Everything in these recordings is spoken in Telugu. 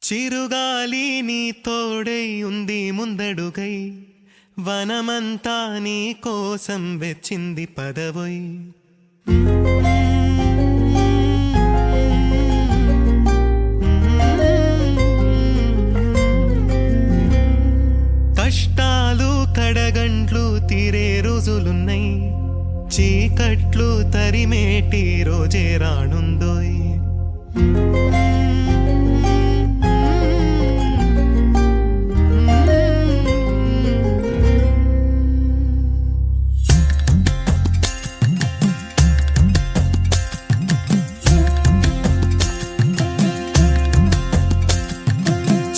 చిరుగాలి నీ తోడై ఉంది ముందడుగై, వనమంతా నీ కోసం వెచ్చింది పదవై. కష్టాలు కడగంట్లు తీరే రోజులున్నాయి, చీకట్లు తరిమేటి రోజే రానుందోయ్.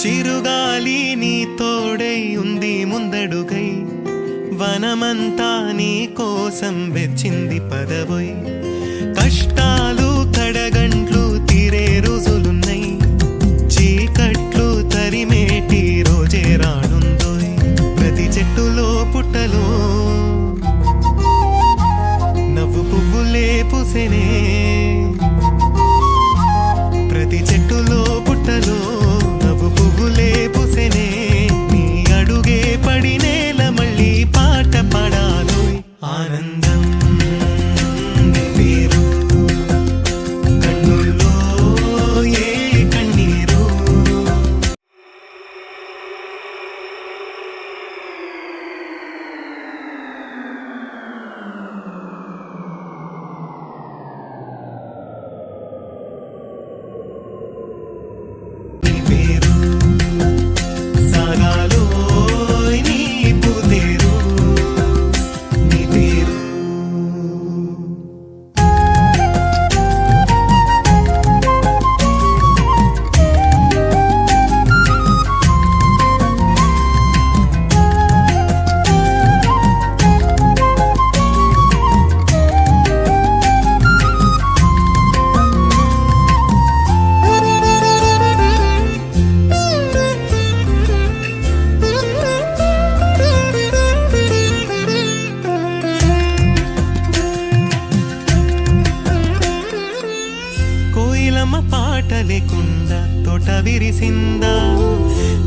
చిరుగాలి నీ తోడై ఉంది ముందడుగై, వనమంతా నీ కోసం వెచ్చింది పదవై. కష్టాలు కడగంట్లు తీరే రోజులున్నాయి, చీకట్లు తరిమేటి రోజే రానుందోయ్. ప్రతి చెట్టులో పుట్టలో నవ్వు పువ్వులే పూసెనే, ప్రతి చెట్టులో పుట్టలో నవ్వు పువ్వులే పూసెనే. నీ అడుగే పడి నేల మళ్ళీ పాట పడాలో. ఆనందం పేరు కన్నుల్లో ఏ కన్నీరు. నీ పేరు సాగాలో నీ పూతేరు, నీ పేరు. కోయిలమ్మ పాట లేకుండా తోట విరిసిందా,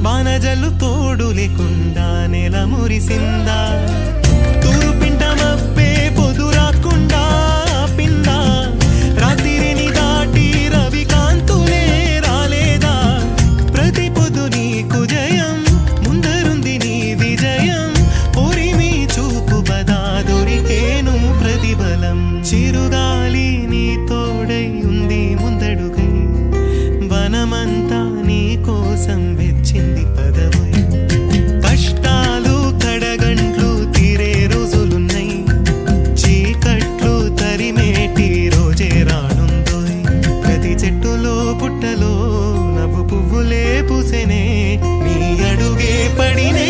బాణజల్లు తోడు లేకుండా నెల మురిసిందా. తూరుపింట మబ్బే పొదు రాకుండా పిందా, రాత్రిని దాటి రవి కాంతులే రాలేదా. ప్రతి పొద్దు నీకు జయం, ముందరుంది నీ విజయం. పొరిమి చూపు బదా దొరికేను ప్రతిబలం. చిరుగాలి నీ తోడై ఉంది ముందడుగై, వనమంతా నీ కోసం వెచ్చింది పదవై. కష్టాలు కడగంట్లు తీరే రోజులున్నాయి, చీకట్లు తరిమేటి రోజే రానుందోయ్. ప్రతి చెట్టులో పుట్టలో నవ్వు పువ్వులే పూసెనే, నీ అడుగే పడినే